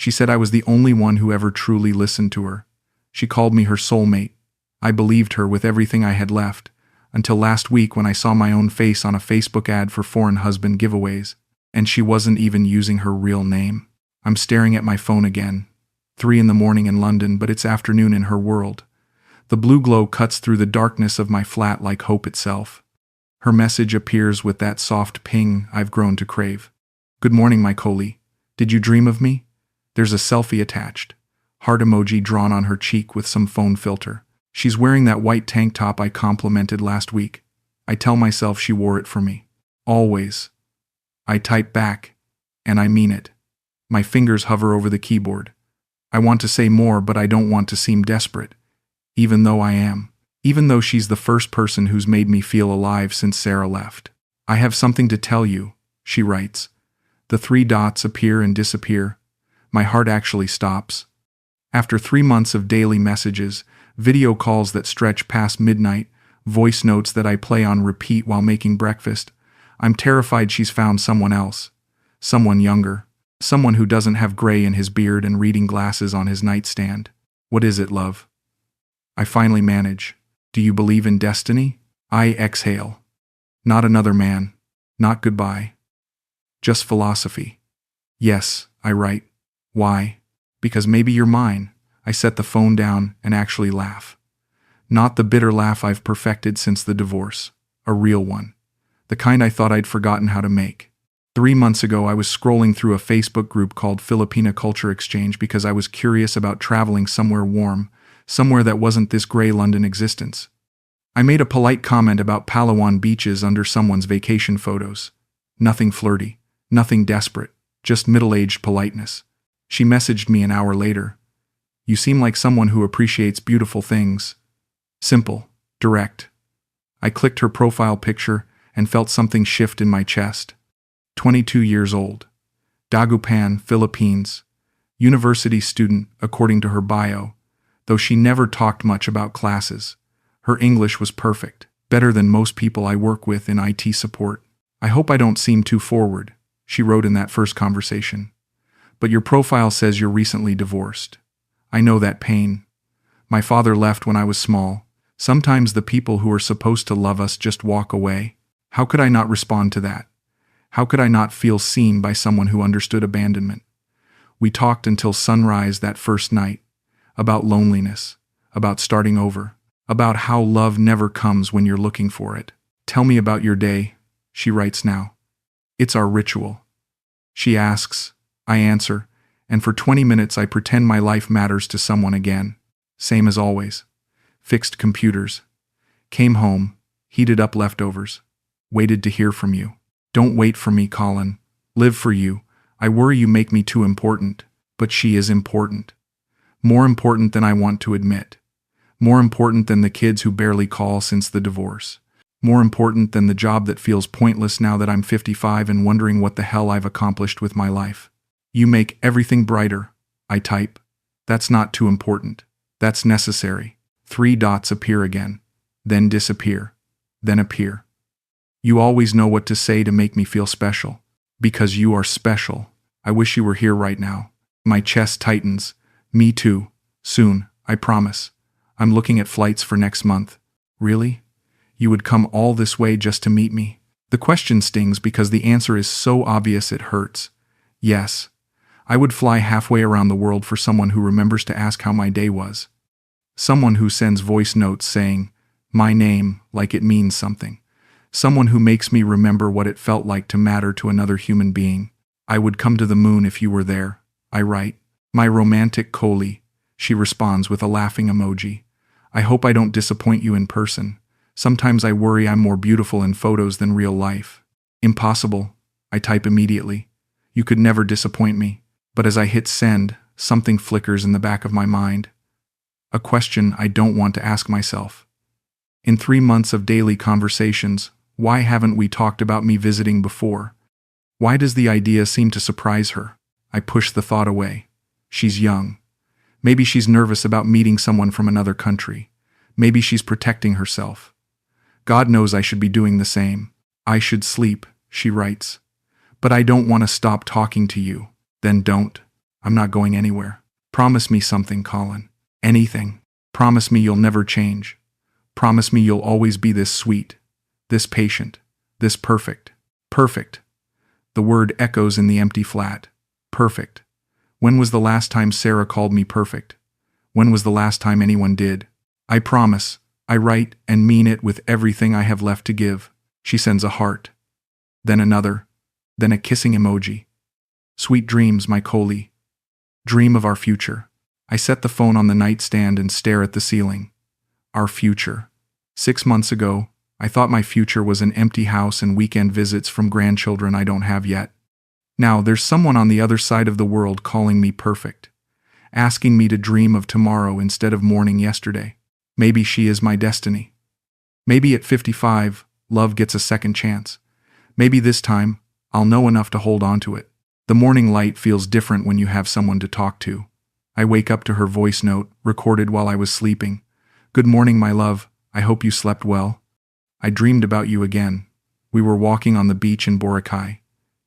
She said I was the only one who ever truly listened to her. She called me her soulmate. I believed her with everything I had left, until last week when I saw my own face on a Facebook ad for foreign husband giveaways, and she wasn't even using her real name. I'm staring at my phone again. 3 in the morning in London, but it's afternoon in her world. The blue glow cuts through the darkness of my flat like hope itself. Her message appears with that soft ping I've grown to crave. Good morning, my Coley. Did you dream of me? There's a selfie attached. Heart emoji drawn on her cheek with some phone filter. She's wearing that white tank top I complimented last week. I tell myself she wore it for me. Always. I type back, and I mean it. My fingers hover over the keyboard. I want to say more, but I don't want to seem desperate. Even though I am. Even though she's the first person who's made me feel alive since Sarah left. I have something to tell you, she writes. The 3 dots appear and disappear. My heart actually stops. After 3 months of daily messages, video calls that stretch past midnight, voice notes that I play on repeat while making breakfast, I'm terrified she's found someone else. Someone younger. Someone who doesn't have gray in his beard and reading glasses on his nightstand. What is it, love? I finally manage. Do you believe in destiny? I exhale. Not another man. Not goodbye. Just philosophy. Yes, I write. Why? Because maybe you're mine. I set the phone down and actually laugh. Not the bitter laugh I've perfected since the divorce. A real one. The kind I thought I'd forgotten how to make. 3 months ago, I was scrolling through a Facebook group called Filipina Culture Exchange because I was curious about traveling somewhere warm, somewhere that wasn't this gray London existence. I made a polite comment about Palawan beaches under someone's vacation photos. Nothing flirty, nothing desperate, just middle-aged politeness. She messaged me an hour later. You seem like someone who appreciates beautiful things. Simple, direct. I clicked her profile picture and felt something shift in my chest. 22 years old. Dagupan, Philippines. University student, according to her bio, though she never talked much about classes. Her English was perfect, better than most people I work with in IT support. I hope I don't seem too forward, she wrote in that first conversation. But your profile says you're recently divorced. I know that pain. My father left when I was small. Sometimes the people who are supposed to love us just walk away. How could I not respond to that? How could I not feel seen by someone who understood abandonment? We talked until sunrise that first night, about loneliness, about starting over, about how love never comes when you're looking for it. Tell me about your day, she writes now. It's our ritual. She asks, I answer, and for 20 minutes I pretend my life matters to someone again. Same as always. Fixed computers. Came home, heated up leftovers. Waited to hear from you. Don't wait for me, Colin. Live for you. I worry you make me too important, but she is important. More important than I want to admit. More important than the kids who barely call since the divorce. More important than the job that feels pointless now that I'm 55 and wondering what the hell I've accomplished with my life. You make everything brighter, I type. That's not too important. That's necessary. 3 dots appear again, then disappear, then appear. You always know what to say to make me feel special. Because you are special. I wish you were here right now. My chest tightens. Me too. Soon, I promise. I'm looking at flights for next month. Really? You would come all this way just to meet me? The question stings because the answer is so obvious it hurts. Yes. I would fly halfway around the world for someone who remembers to ask how my day was. Someone who sends voice notes saying, my name, like it means something. Someone who makes me remember what it felt like to matter to another human being. I would come to the moon if you were there, I write. My romantic Coley, she responds with a laughing emoji. I hope I don't disappoint you in person. Sometimes I worry I'm more beautiful in photos than real life. Impossible, I type immediately. You could never disappoint me. But as I hit send, something flickers in the back of my mind. A question I don't want to ask myself. In 3 months of daily conversations, why haven't we talked about me visiting before? Why does the idea seem to surprise her? I push the thought away. She's young. Maybe she's nervous about meeting someone from another country. Maybe she's protecting herself. God knows I should be doing the same. I should sleep, she writes. But I don't want to stop talking to you. Then don't. I'm not going anywhere. Promise me something, Colin. Anything. Promise me you'll never change. Promise me you'll always be this sweet, this patient, this perfect. Perfect. The word echoes in the empty flat. Perfect. When was the last time Sarah called me perfect? When was the last time anyone did? I promise. I write and mean it with everything I have left to give. She sends a heart. Then another. Then a kissing emoji. Sweet dreams, my Coley. Dream of our future. I set the phone on the nightstand and stare at the ceiling. Our future. 6 months ago, I thought my future was an empty house and weekend visits from grandchildren I don't have yet. Now there's someone on the other side of the world calling me perfect, asking me to dream of tomorrow instead of mourning yesterday. Maybe she is my destiny. Maybe at 55, love gets a second chance. Maybe this time, I'll know enough to hold on to it. The morning light feels different when you have someone to talk to. I wake up to her voice note, recorded while I was sleeping. Good morning, my love. I hope you slept well. I dreamed about you again. We were walking on the beach in Boracay.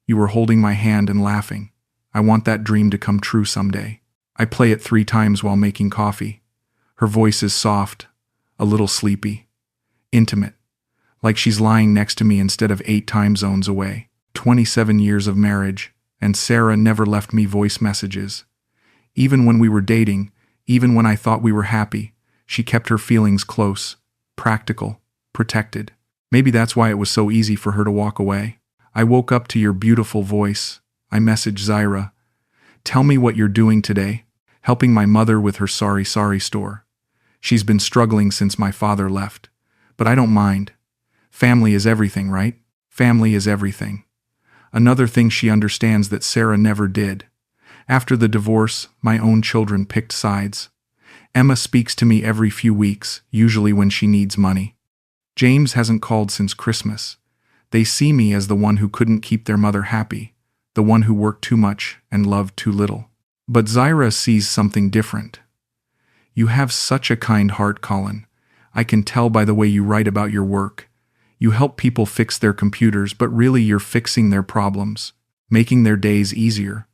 You were holding my hand and laughing. I want that dream to come true someday. I play it 3 times while making coffee. Her voice is soft, a little sleepy, intimate, like she's lying next to me instead of 8 time zones away. 27 years of marriage, and Sarah never left me voice messages. Even when we were dating, even when I thought we were happy, she kept her feelings close, practical, protected. Maybe that's why it was so easy for her to walk away. I woke up to your beautiful voice. I messaged Zaira. Tell me what you're doing today. Helping my mother with her sorry store. She's been struggling since my father left. But I don't mind. Family is everything, right? Family is everything. Another thing she understands that Sarah never did. After the divorce, my own children picked sides. Emma speaks to me every few weeks, usually when she needs money. James hasn't called since Christmas. They see me as the one who couldn't keep their mother happy, the one who worked too much and loved too little. But Zaira sees something different. You have such a kind heart, Colin. I can tell by the way you write about your work. You help people fix their computers, but really you're fixing their problems, making their days easier.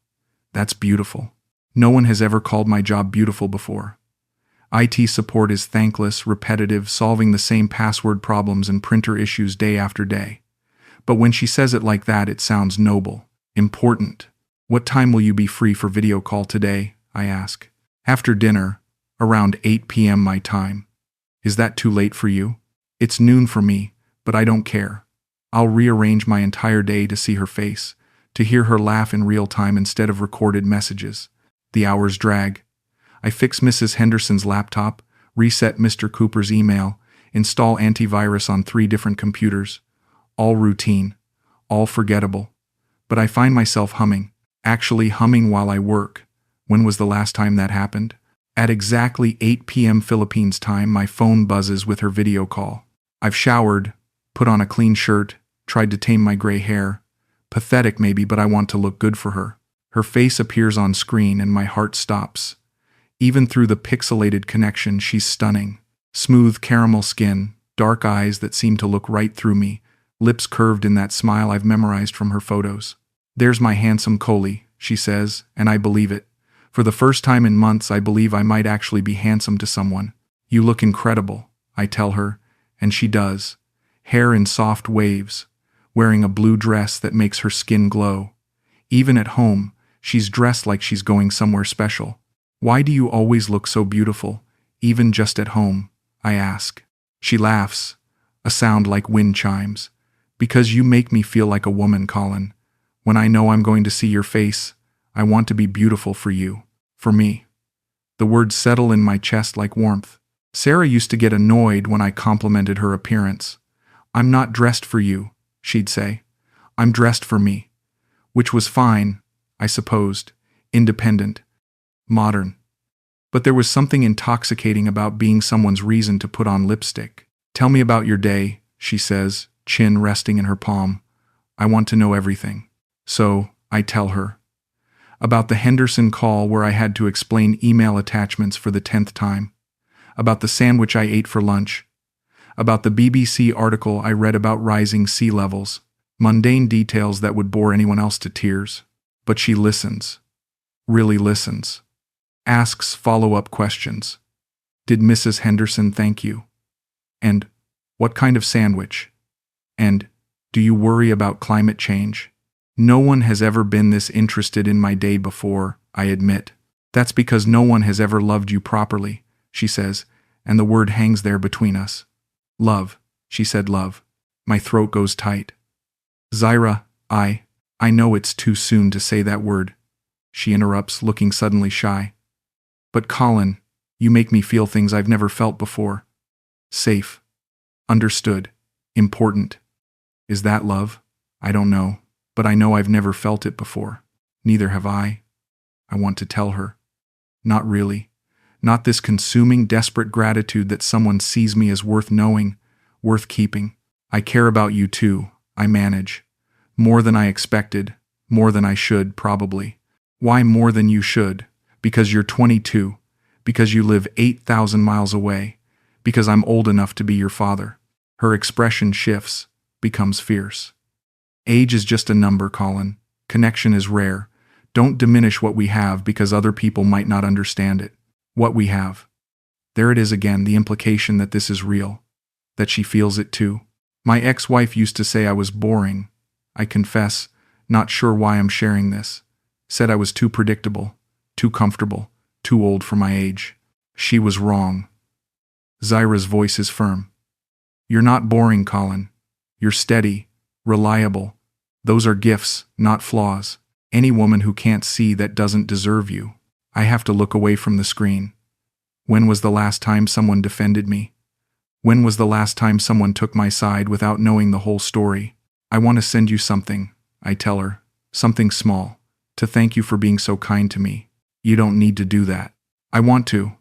That's beautiful. No one has ever called my job beautiful before. IT support is thankless, repetitive, solving the same password problems and printer issues day after day. But when she says it like that, it sounds noble, important. What time will you be free for video call today? I ask. After dinner, around 8 p.m. my time. Is that too late for you? It's noon for me, but I don't care. I'll rearrange my entire day to see her face, to hear her laugh in real time instead of recorded messages. The hours drag. I fix Mrs. Henderson's laptop, reset Mr. Cooper's email, install antivirus on 3 different computers. All routine, all forgettable. But I find myself humming, actually humming while I work. When was the last time that happened? At exactly 8 p.m. Philippines time, my phone buzzes with her video call. I've showered, put on a clean shirt, tried to tame my gray hair. Pathetic maybe, but I want to look good for her. Her face appears on screen and my heart stops. Even through the pixelated connection, she's stunning. Smooth caramel skin, dark eyes that seem to look right through me, lips curved in that smile I've memorized from her photos. There's my handsome Coley, she says, and I believe it. For the first time in months, I believe I might actually be handsome to someone. You look incredible, I tell her, and she does. Hair in soft waves, wearing a blue dress that makes her skin glow. Even at home, she's dressed like she's going somewhere special. Why do you always look so beautiful, even just at home? I ask. She laughs, a sound like wind chimes. Because you make me feel like a woman, Colin. When I know I'm going to see your face, I want to be beautiful for you, for me. The words settle in my chest like warmth. Sarah used to get annoyed when I complimented her appearance. I'm not dressed for you, she'd say. I'm dressed for me. Which was fine, I supposed, independent, modern. But there was something intoxicating about being someone's reason to put on lipstick. Tell me about your day, she says, chin resting in her palm. I want to know everything. So, I tell her. About the Henderson call where I had to explain email attachments for the 10th time. About the sandwich I ate for lunch. About the BBC article I read about rising sea levels. Mundane details that would bore anyone else to tears. But she listens. really listens. Asks follow-up questions. Did Mrs. Henderson thank you? And what kind of sandwich? And do you worry about climate change? No one has ever been this interested in my day before, I admit. That's because no one has ever loved you properly, she says, and the word hangs there between us. Love, she said, love. My throat goes tight. Zaira, I know it's too soon to say that word, she interrupts, looking suddenly shy. But Colin, you make me feel things I've never felt before. Safe. Understood. Important. Is that love? I don't know, but I know I've never felt it before. Neither have I. I want to tell her. Not really. Not this consuming, desperate gratitude that someone sees me as worth knowing, worth keeping. I care about you too, I manage. More than I expected, more than I should, probably. Why more than you should? Because you're 22. Because you live 8,000 miles away. Because I'm old enough to be your father. Her expression shifts, becomes fierce. Age is just a number, Colin. Connection is rare. Don't diminish what we have because other people might not understand it. What we have. There it is again, the implication that this is real. That she feels it too. My ex-wife used to say I was boring. I confess, not sure why I'm sharing this. Said I was too predictable, too comfortable, too old for my age. She was wrong. Zaira's voice is firm. You're not boring, Colin. You're steady, reliable. Those are gifts, not flaws. Any woman who can't see that doesn't deserve you. I have to look away from the screen. When was the last time someone defended me? When was the last time someone took my side without knowing the whole story? I want to send you something, I tell her. Something small. To thank you for being so kind to me. You don't need to do that. I want to.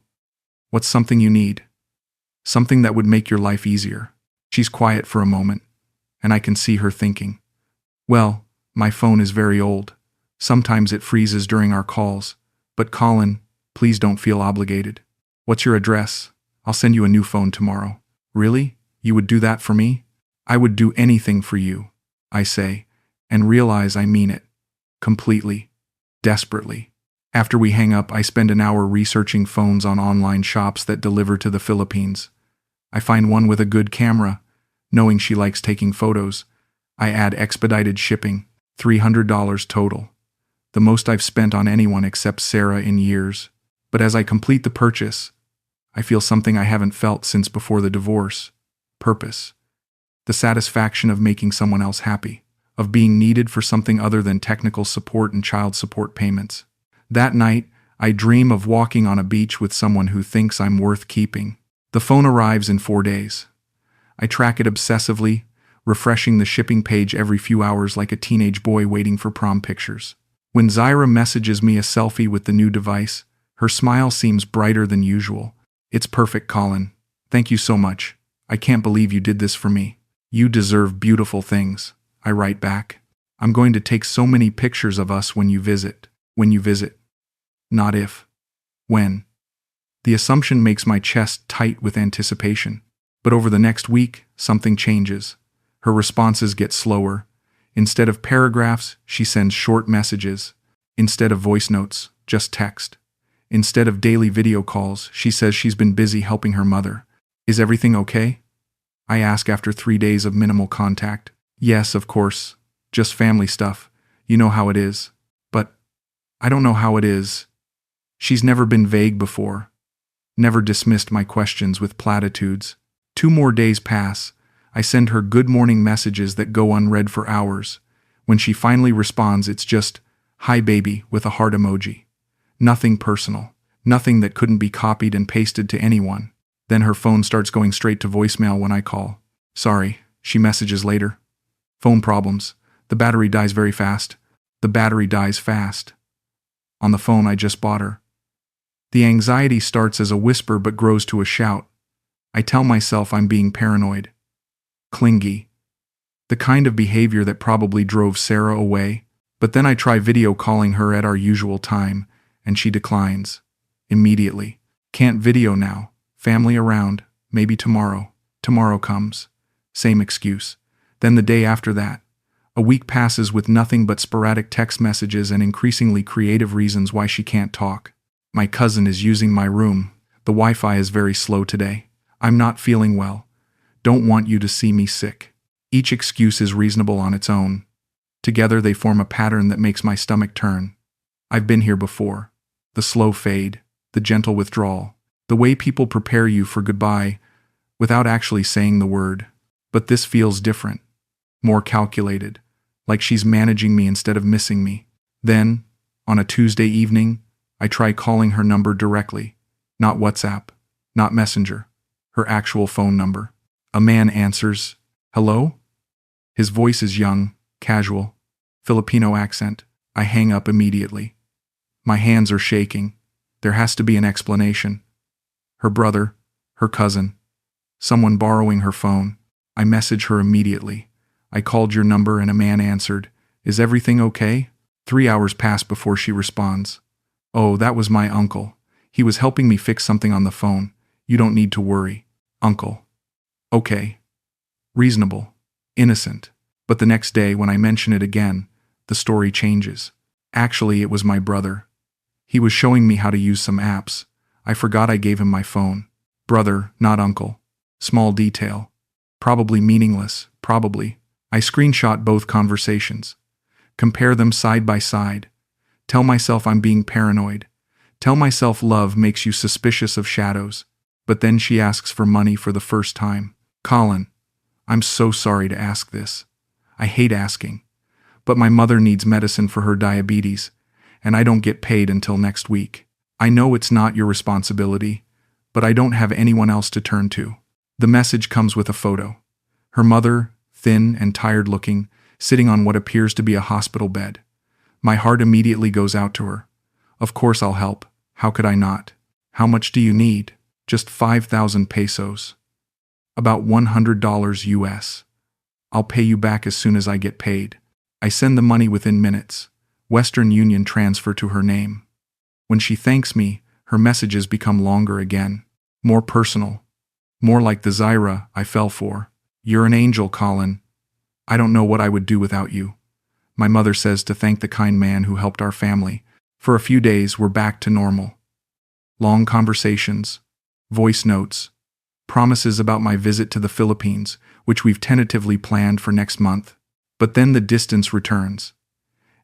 What's something you need? Something that would make your life easier. She's quiet for a moment, and I can see her thinking. Well, my phone is very old. Sometimes it freezes during our calls. But Colin, please don't feel obligated. What's your address? I'll send you a new phone tomorrow. Really? You would do that for me? I would do anything for you, I say, and realize I mean it. Completely. Desperately. After we hang up, I spend an hour researching phones on online shops that deliver to the Philippines. I find one with a good camera. Knowing she likes taking photos, I add expedited shipping, $300 total. The most I've spent on anyone except Sarah in years. But as I complete the purchase, I feel something I haven't felt since before the divorce. Purpose. The satisfaction of making someone else happy. Of being needed for something other than technical support and child support payments. That night, I dream of walking on a beach with someone who thinks I'm worth keeping. The phone arrives in 4 days. I track it obsessively, refreshing the shipping page every few hours like a teenage boy waiting for prom pictures. When Zaira messages me a selfie with the new device, her smile seems brighter than usual. It's perfect, Colin. Thank you so much. I can't believe you did this for me. You deserve beautiful things, I write back. I'm going to take so many pictures of us when you visit. When you visit. Not if. When. The assumption makes my chest tight with anticipation. But over the next week, something changes. Her responses get slower. Instead of paragraphs, she sends short messages. Instead of voice notes, just text. Instead of daily video calls, she says she's been busy helping her mother. Is everything okay? I ask after 3 days of minimal contact. Yes, of course. Just family stuff. You know how it is. But I don't know how it is. She's never been vague before. Never dismissed my questions with platitudes. 2 more days pass. I send her good morning messages that go unread for hours. When she finally responds, it's just, "Hi baby," with a heart emoji. Nothing personal. Nothing that couldn't be copied and pasted to anyone. Then her phone starts going straight to voicemail when I call. Sorry, she messages later. Phone problems. The battery dies very fast. The battery dies fast. On the phone I just bought her. The anxiety starts as a whisper but grows to a shout. I tell myself I'm being paranoid. Clingy. The kind of behavior that probably drove Sarah away. But then I try video calling her at our usual time, and she declines. Immediately. Can't video now. Family around. Maybe tomorrow. Tomorrow comes. Same excuse. Then the day after that. A week passes with nothing but sporadic text messages and increasingly creative reasons why she can't talk. My cousin is using my room. The Wi-Fi is very slow today. I'm not feeling well. Don't want you to see me sick. Each excuse is reasonable on its own. Together they form a pattern that makes my stomach turn. I've been here before. The slow fade, the gentle withdrawal, the way people prepare you for goodbye without actually saying the word. But this feels different. More calculated, like she's managing me instead of missing me. Then, on a Tuesday evening, I try calling her number directly. Not WhatsApp, not Messenger, her actual phone number. A man answers. Hello? His voice is young, casual, Filipino accent. I hang up immediately. My hands are shaking. There has to be an explanation. Her brother, her cousin, someone borrowing her phone. I message her immediately. I called your number and a man answered. Is everything okay? 3 hours pass before she responds. Oh, that was my uncle. He was helping me fix something on the phone. You don't need to worry. Uncle. Okay. Reasonable. Innocent. But the next day, when I mention it again, the story changes. Actually, it was my brother. He was showing me how to use some apps. I forgot I gave him my phone. Brother, not uncle. Small detail. Probably meaningless. Probably. I screenshot both conversations. Compare them side by side. Tell myself I'm being paranoid. Tell myself love makes you suspicious of shadows. But then she asks for money for the first time. Colin, I'm so sorry to ask this. I hate asking. But my mother needs medicine for her diabetes, and I don't get paid until next week. I know it's not your responsibility, but I don't have anyone else to turn to. The message comes with a photo. Her mother, thin and tired-looking, sitting on what appears to be a hospital bed. My heart immediately goes out to her. Of course I'll help. How could I not? How much do you need? Just 5,000 pesos. About $100 US. I'll pay you back as soon as I get paid. I send the money within minutes. Western Union transfer to her name. When she thanks me, her messages become longer again. More personal. More like the Zaira I fell for. You're an angel, Colin. I don't know what I would do without you. My mother says to thank the kind man who helped our family. For a few days, we're back to normal. Long conversations, voice notes, promises about my visit to the Philippines, which we've tentatively planned for next month. But then the distance returns.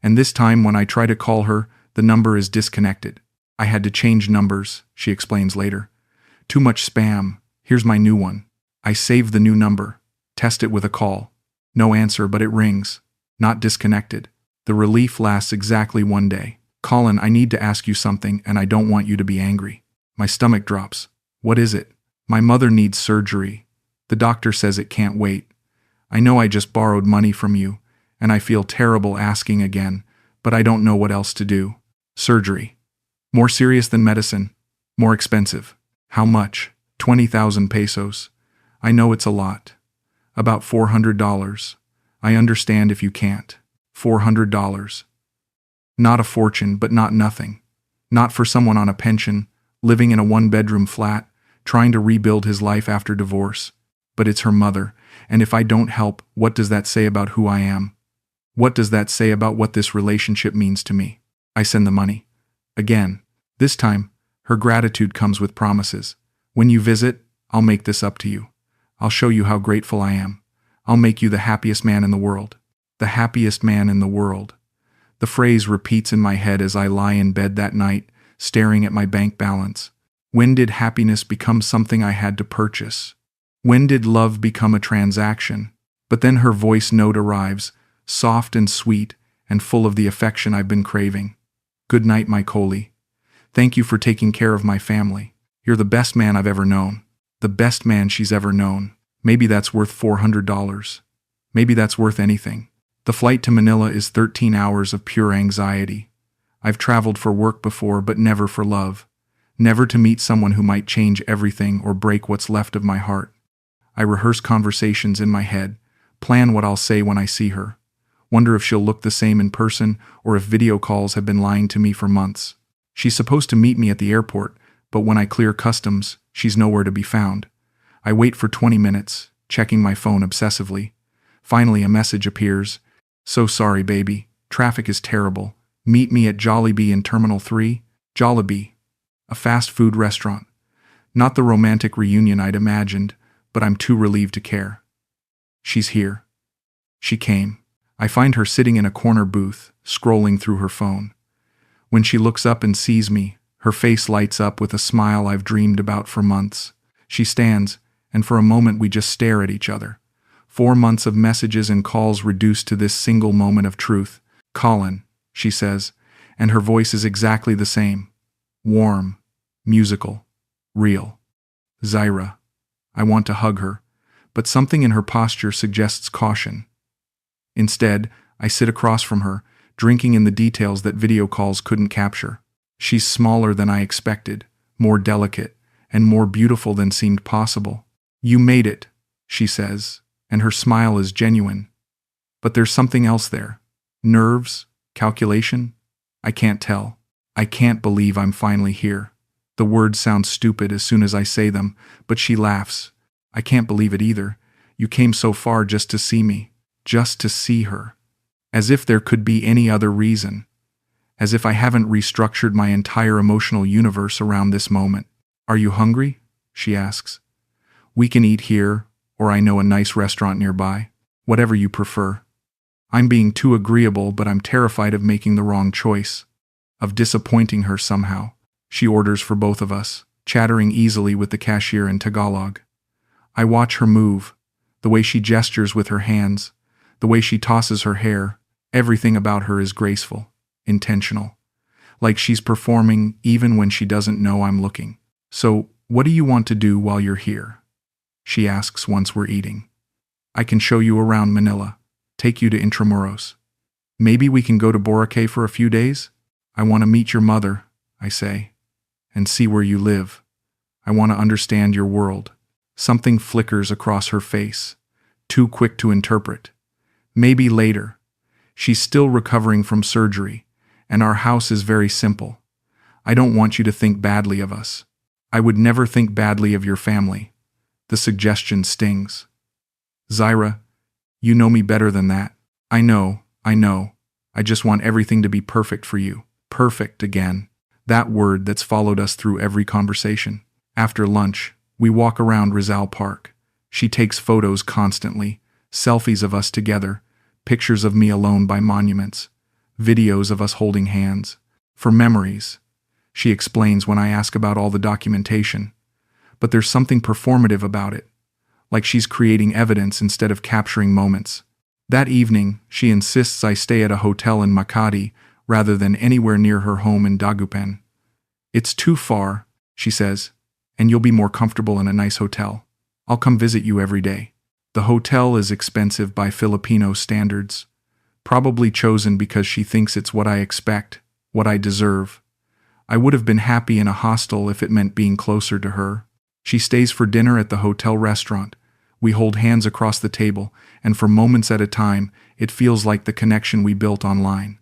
And this time when I try to call her, the number is disconnected. I had to change numbers, she explains later. Too much spam. Here's my new one. I save the new number. Test it with a call. No answer, but it rings. Not disconnected. The relief lasts exactly 1 day. Colin, I need to ask you something, and I don't want you to be angry. My stomach drops. What is it? My mother needs surgery. The doctor says it can't wait. I know I just borrowed money from you, and I feel terrible asking again, but I don't know what else to do. Surgery. More serious than medicine. More expensive. How much? 20,000 pesos. I know it's a lot. About $400. I understand if you can't. $400. Not a fortune, but not nothing. Not for someone on a pension, living in a one-bedroom flat, trying to rebuild his life after divorce. But it's her mother, and if I don't help, what does that say about who I am? What does that say about what this relationship means to me? I send the money. Again. This time, her gratitude comes with promises. When you visit, I'll make this up to you. I'll show you how grateful I am. I'll make you the happiest man in the world. The happiest man in the world. The phrase repeats in my head as I lie in bed that night, staring at my bank balance. When did happiness become something I had to purchase? When did love become a transaction? But then her voice note arrives, soft and sweet, and full of the affection I've been craving. Good night, my Coley. Thank you for taking care of my family. You're the best man I've ever known. The best man she's ever known. Maybe that's worth $400. Maybe that's worth anything. The flight to Manila is 13 hours of pure anxiety. I've traveled for work before, but never for love. Never to meet someone who might change everything or break what's left of my heart. I rehearse conversations in my head, plan what I'll say when I see her. Wonder if she'll look the same in person or if video calls have been lying to me for months. She's supposed to meet me at the airport, but when I clear customs, she's nowhere to be found. I wait for 20 minutes, checking my phone obsessively. Finally, a message appears. So sorry, baby. Traffic is terrible. Meet me at Jollibee in Terminal 3. Jollibee, a fast food restaurant. Not the romantic reunion I'd imagined, but I'm too relieved to care. She's here. She came. I find her sitting in a corner booth, scrolling through her phone. When she looks up and sees me, her face lights up with a smile I've dreamed about for months. She stands, and for a moment we just stare at each other. 4 months of messages and calls reduced to this single moment of truth. Colin, she says, and her voice is exactly the same. Warm, musical, real. Zaira. I want to hug her, but something in her posture suggests caution. Instead, I sit across from her, drinking in the details that video calls couldn't capture. She's smaller than I expected, more delicate, and more beautiful than seemed possible. You made it, she says, and her smile is genuine. But there's something else there. Nerves? Calculation? I can't tell. I can't believe I'm finally here. The words sound stupid as soon as I say them, but she laughs. I can't believe it either. You came so far just to see me. Just to see her. As if there could be any other reason. As if I haven't restructured my entire emotional universe around this moment. Are you hungry? She asks. We can eat here, or I know a nice restaurant nearby. Whatever you prefer. I'm being too agreeable, but I'm terrified of making the wrong choice. Of disappointing her somehow. She orders for both of us, chattering easily with the cashier in Tagalog. I watch her move, the way she gestures with her hands, the way she tosses her hair. Everything about her is graceful, intentional. Like she's performing even when she doesn't know I'm looking. So, what do you want to do while you're here? She asks once we're eating. I can show you around Manila, take you to Intramuros. Maybe we can go to Boracay for a few days? I want to meet your mother, I say, and see where you live. I want to understand your world. Something flickers across her face, too quick to interpret. Maybe later. She's still recovering from surgery, and our house is very simple. I don't want you to think badly of us. I would never think badly of your family. The suggestion stings. Zaira, you know me better than that. I know. I just want everything to be perfect for you. Perfect again. That word that's followed us through every conversation. After lunch, we walk around Rizal Park. She takes photos constantly, selfies of us together, pictures of me alone by monuments, videos of us holding hands. For memories, she explains when I ask about all the documentation. But there's something performative about it, like she's creating evidence instead of capturing moments. That evening, she insists I stay at a hotel in Makati rather than anywhere near her home in Dagupan. It's too far, she says, and you'll be more comfortable in a nice hotel. I'll come visit you every day. The hotel is expensive by Filipino standards, probably chosen because she thinks it's what I expect, what I deserve. I would have been happy in a hostel if it meant being closer to her. She stays for dinner at the hotel restaurant. We hold hands across the table, and for moments at a time, it feels like the connection we built online.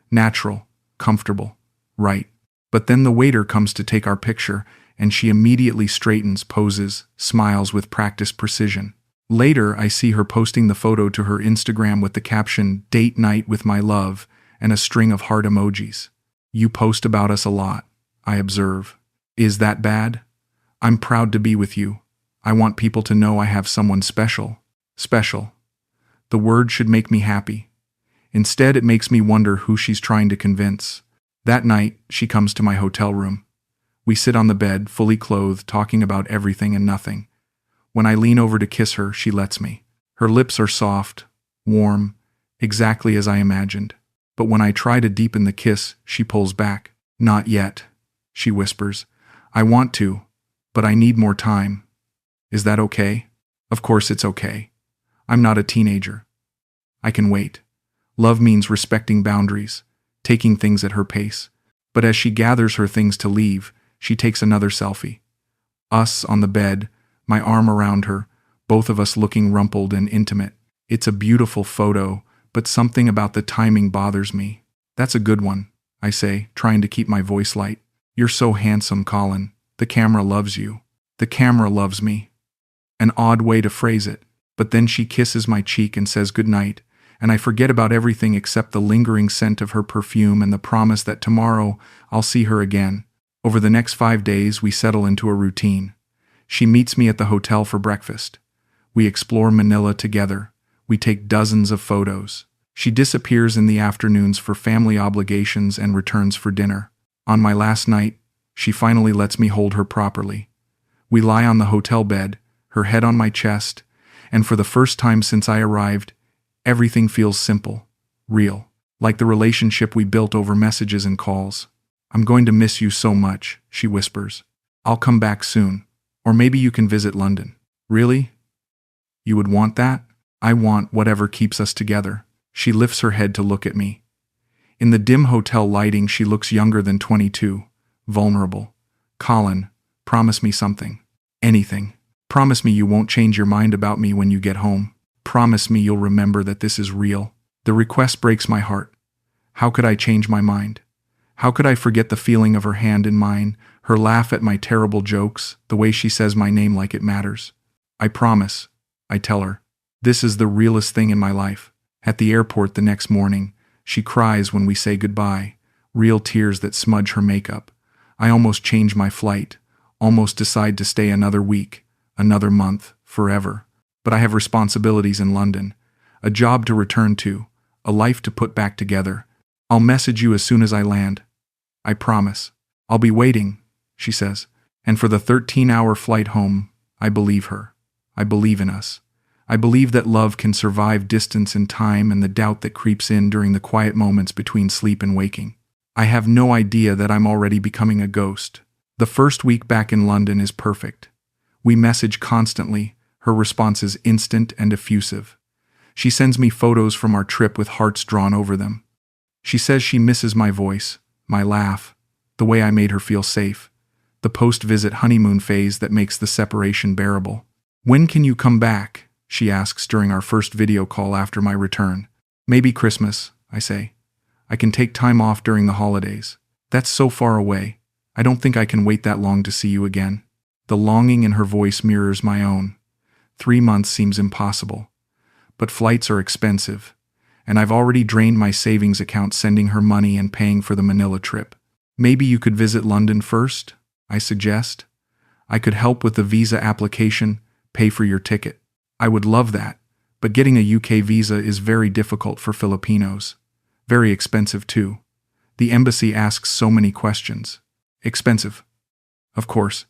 Natural, comfortable, right. But then the waiter comes to take our picture, and she immediately straightens, poses, smiles with practiced precision. Later, I see her posting the photo to her Instagram with the caption, "Date night with my love," and a string of heart emojis. You post about us a lot, I observe. Is that bad? I'm proud to be with you. I want people to know I have someone special. Special. The word should make me happy. Instead, it makes me wonder who she's trying to convince. That night, she comes to my hotel room. We sit on the bed, fully clothed, talking about everything and nothing. When I lean over to kiss her, she lets me. Her lips are soft, warm, exactly as I imagined. But when I try to deepen the kiss, she pulls back. Not yet, she whispers. I want to, but I need more time. Is that okay? Of course it's okay. I'm not a teenager. I can wait. Love means respecting boundaries, taking things at her pace. But as she gathers her things to leave, she takes another selfie. Us on the bed, my arm around her, both of us looking rumpled and intimate. It's a beautiful photo, but something about the timing bothers me. That's a good one, I say, trying to keep my voice light. You're so handsome, Colin. The camera loves you. The camera loves me. An odd way to phrase it, but then she kisses my cheek and says goodnight, and I forget about everything except the lingering scent of her perfume and the promise that tomorrow I'll see her again. Over the next 5 days, we settle into a routine. She meets me at the hotel for breakfast. We explore Manila together. We take dozens of photos. She disappears in the afternoons for family obligations and returns for dinner. On my last night, she finally lets me hold her properly. We lie on the hotel bed, her head on my chest, and for the first time since I arrived, everything feels simple, real, like the relationship we built over messages and calls. "I'm going to miss you so much," she whispers. "I'll come back soon. Or maybe you can visit London." "Really? You would want that?" "I want whatever keeps us together." She lifts her head to look at me. In the dim hotel lighting, she looks younger than 22, vulnerable. "Colin, promise me something. Anything. Promise me you won't change your mind about me when you get home. Promise me you'll remember that this is real." The request breaks my heart. How could I change my mind? How could I forget the feeling of her hand in mine, her laugh at my terrible jokes, the way she says my name like it matters? "I promise," I tell her. "This is the realest thing in my life." At the airport the next morning, she cries when we say goodbye, real tears that smudge her makeup. I almost change my flight, almost decide to stay another week, another month, forever. But I have responsibilities in London, a job to return to, a life to put back together. "I'll message you as soon as I land." "I promise." "I'll be waiting," she says. And for the 13-hour flight home, I believe her. I believe in us. I believe that love can survive distance and time and the doubt that creeps in during the quiet moments between sleep and waking. I have no idea that I'm already becoming a ghost. The first week back in London is perfect. We message constantly. Her response is instant and effusive. She sends me photos from our trip with hearts drawn over them. She says she misses my voice, my laugh, the way I made her feel safe, the post-visit honeymoon phase that makes the separation bearable. "When can you come back?" she asks during our first video call after my return. "Maybe Christmas," I say. "I can take time off during the holidays." "That's so far away. I don't think I can wait that long to see you again." The longing in her voice mirrors my own. 3 months seems impossible. But flights are expensive, and I've already drained my savings account sending her money and paying for the Manila trip. "Maybe you could visit London first," I suggest. "I could help with the visa application, pay for your ticket." "I would love that, but getting a UK visa is very difficult for Filipinos. Very expensive too. The embassy asks so many questions." "Expensive?" "Of course.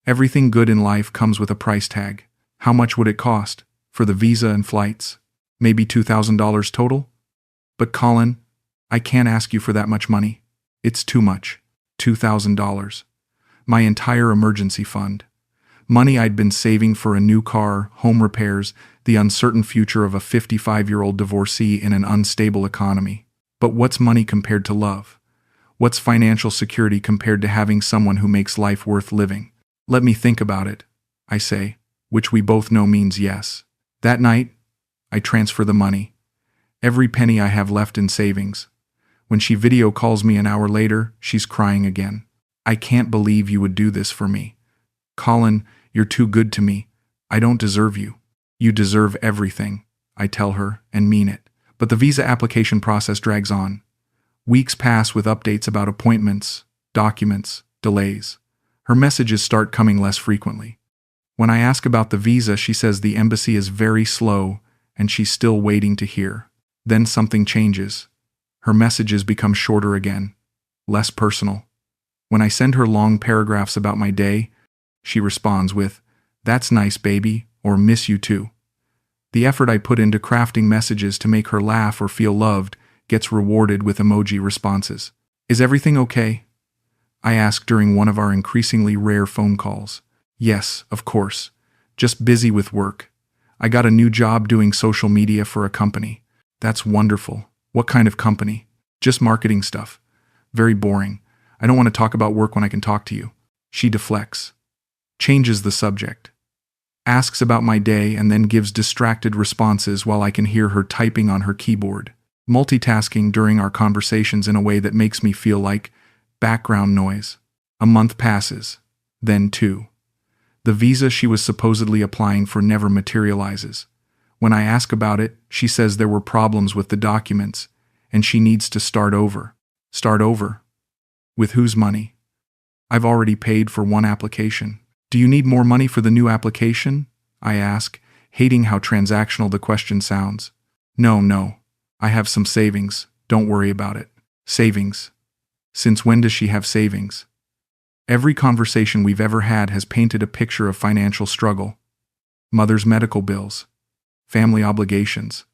Everything good in life comes with a price tag. How much would it cost? For the visa and flights? Maybe $2,000 total?" "But Colin, I can't ask you for that much money. It's too much." $2,000. My entire emergency fund. Money I'd been saving for a new car, home repairs, the uncertain future of a 55-year-old divorcee in an unstable economy. But what's money compared to love? What's financial security compared to having someone who makes life worth living? "Let me think about it," I say, which we both know means yes. That night, I transfer the money. Every penny I have left in savings. When she video calls me an hour later, she's crying again. "I can't believe you would do this for me. Colin, you're too good to me. I don't deserve you." "You deserve everything," I tell her, and mean it. But the visa application process drags on. Weeks pass with updates about appointments, documents, delays. Her messages start coming less frequently. When I ask about the visa, she says the embassy is very slow and she's still waiting to hear. Then something changes. Her messages become shorter again, less personal. When I send her long paragraphs about my day, she responds with, "That's nice, baby," or "Miss you too." The effort I put into crafting messages to make her laugh or feel loved gets rewarded with emoji responses. "Is everything okay?" I ask during one of our increasingly rare phone calls. "Yes, of course. Just busy with work. I got a new job doing social media for a company." "That's wonderful. What kind of company?" "Just marketing stuff. Very boring. I don't want to talk about work when I can talk to you." She deflects. Changes the subject. Asks about my day and then gives distracted responses while I can hear her typing on her keyboard. Multitasking during our conversations in a way that makes me feel like background noise. A month passes. Then 2. The visa she was supposedly applying for never materializes. When I ask about it, she says there were problems with the documents, and she needs to start over. Start over? With whose money? I've already paid for one application. Do you need more money for the new application? I ask, hating how transactional the question sounds. No. I have some savings. Don't worry about it. Savings? Since when does she have savings? Every conversation we've ever had has painted a picture of financial struggle. Mother's medical bills. Family obligations.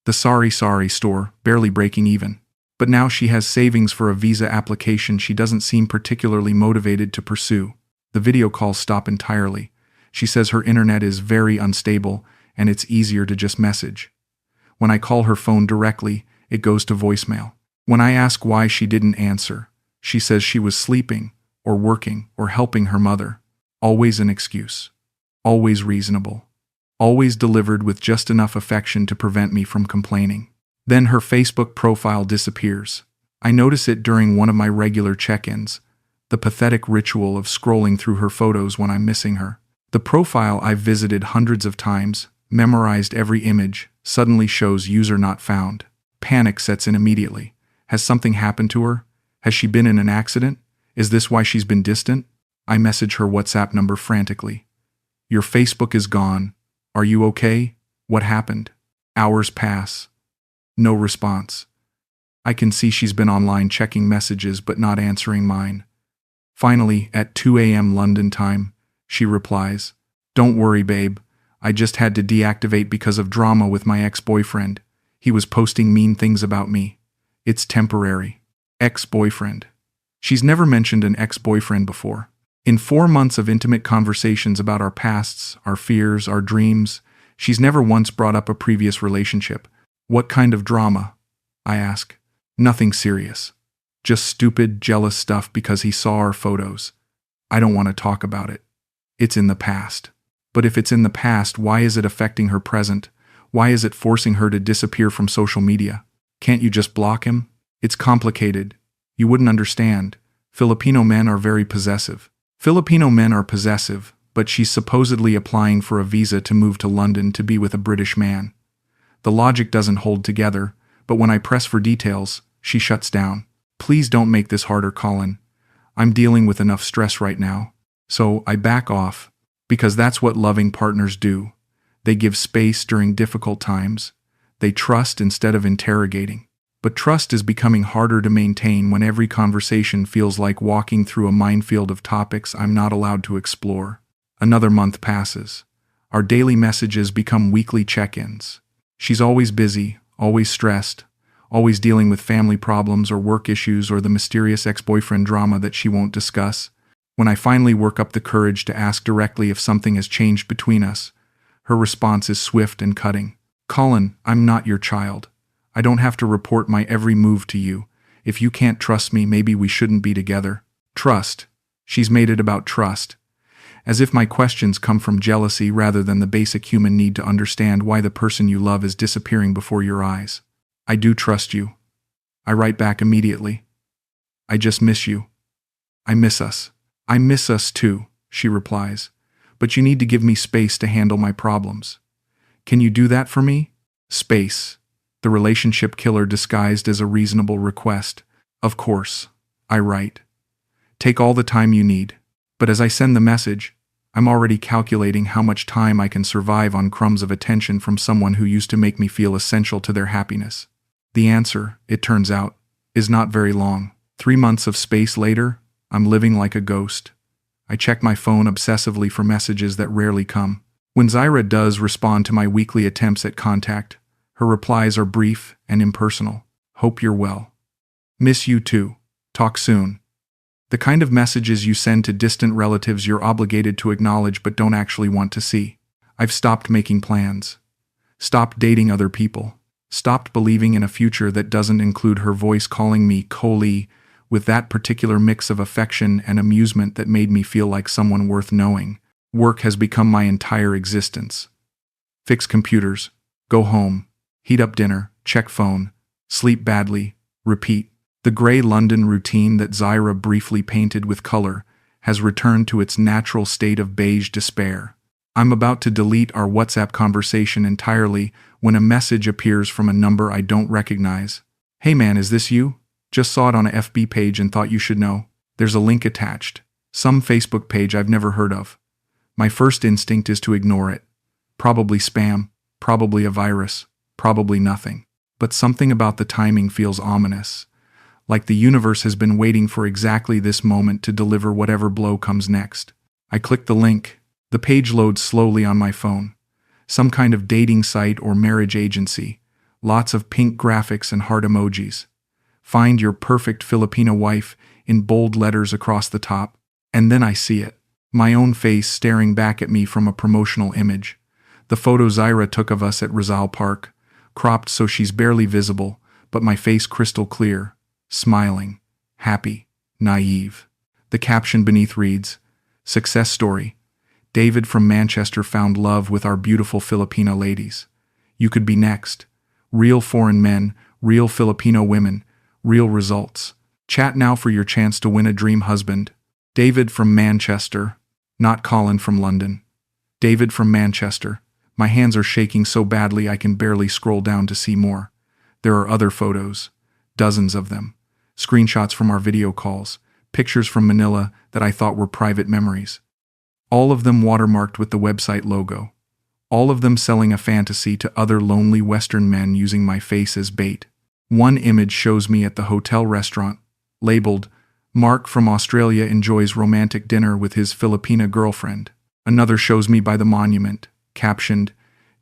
The sorry store, barely breaking even. But now she has savings for a visa application she doesn't seem particularly motivated to pursue. The video calls stop entirely. She says her internet is very unstable and it's easier to just message. When I call her phone directly, it goes to voicemail. When I ask why she didn't answer, she says she was sleeping, or working, or helping her mother. Always an excuse. Always reasonable. Always delivered with just enough affection to prevent me from complaining. Then her Facebook profile disappears. I notice it during one of my regular check-ins, the pathetic ritual of scrolling through her photos when I'm missing her. The profile I've visited hundreds of times, memorized every image, suddenly shows user not found. Panic sets in immediately. Has something happened to her? Has she been in an accident? Is this why she's been distant? I message her WhatsApp number frantically. Your Facebook is gone. Are you okay? What happened? Hours pass. No response. I can see she's been online checking messages but not answering mine. Finally, at 2 a.m. London time, she replies, "Don't worry, babe. I just had to deactivate because of drama with my ex-boyfriend. He was posting mean things about me. It's temporary." Ex-boyfriend. She's never mentioned an ex-boyfriend before. In 4 months of intimate conversations about our pasts, our fears, our dreams, she's never once brought up a previous relationship. What kind of drama? I ask. Nothing serious. Just stupid, jealous stuff because he saw our photos. I don't want to talk about it. It's in the past. But if it's in the past, why is it affecting her present? Why is it forcing her to disappear from social media? Can't you just block him? It's complicated. You wouldn't understand. Filipino men are very possessive. But she's supposedly applying for a visa to move to London to be with a British man. The logic doesn't hold together, but when I press for details, she shuts down. Please don't make this harder, Colin. I'm dealing with enough stress right now. So I back off, because that's what loving partners do. They give space during difficult times. They trust instead of interrogating. But trust is becoming harder to maintain when every conversation feels like walking through a minefield of topics I'm not allowed to explore. Another month passes. Our daily messages become weekly check-ins. She's always busy, always stressed, always dealing with family problems or work issues or the mysterious ex-boyfriend drama that she won't discuss. When I finally work up the courage to ask directly if something has changed between us, her response is swift and cutting. "Colin, I'm not your child. I don't have to report my every move to you. If you can't trust me, maybe we shouldn't be together." Trust. She's made it about trust. As if my questions come from jealousy rather than the basic human need to understand why the person you love is disappearing before your eyes. "I do trust you." I write back immediately. "I just miss you. I miss us." "I miss us too," she replies. "But you need to give me space to handle my problems." "Can you do that for me?" Space. The relationship killer disguised as a reasonable request. "Of course," I write. "Take all the time you need." But as I send the message, I'm already calculating how much time I can survive on crumbs of attention from someone who used to make me feel essential to their happiness. The answer, it turns out, is not very long. 3 months of space later, I'm living like a ghost. I check my phone obsessively for messages that rarely come. When Zaira does respond to my weekly attempts at contact, her replies are brief and impersonal. "Hope you're well. Miss you too. Talk soon." The kind of messages you send to distant relatives you're obligated to acknowledge but don't actually want to see. I've stopped making plans. Stopped dating other people. Stopped believing in a future that doesn't include her voice calling me Coley with that particular mix of affection and amusement that made me feel like someone worth knowing. Work has become my entire existence. Fix computers. Go home. Heat up dinner. Check phone. Sleep badly. Repeat. The gray London routine that Zaira briefly painted with color has returned to its natural state of beige despair. I'm about to delete our WhatsApp conversation entirely when a message appears from a number I don't recognize. Hey man, is this you? Just saw it on a FB page and thought you should know. There's a link attached. Some Facebook page I've never heard of. My first instinct is to ignore it. Probably spam, probably a virus, probably nothing. But something about the timing feels ominous. Like the universe has been waiting for exactly this moment to deliver whatever blow comes next. I click the link. The page loads slowly on my phone. Some kind of dating site or marriage agency. Lots of pink graphics and heart emojis. Find your perfect Filipina wife in bold letters across the top. And then I see it. My own face staring back at me from a promotional image. The photo Zaira took of us at Rizal Park, cropped so she's barely visible, but my face crystal clear, smiling, happy, naive. The caption beneath reads, "Success story. David from Manchester found love with our beautiful Filipina ladies. You could be next. Real foreign men, real Filipino women, real results. Chat now for your chance to win a dream husband. David from Manchester, not Colin from London. David from Manchester." My hands are shaking so badly I can barely scroll down to see more. There are other photos, dozens of them. Screenshots from our video calls, pictures from Manila that I thought were private memories. All of them watermarked with the website logo. All of them selling a fantasy to other lonely Western men using my face as bait. One image shows me at the hotel restaurant, labeled, "Mark from Australia enjoys romantic dinner with his Filipina girlfriend." Another shows me by the monument, captioned,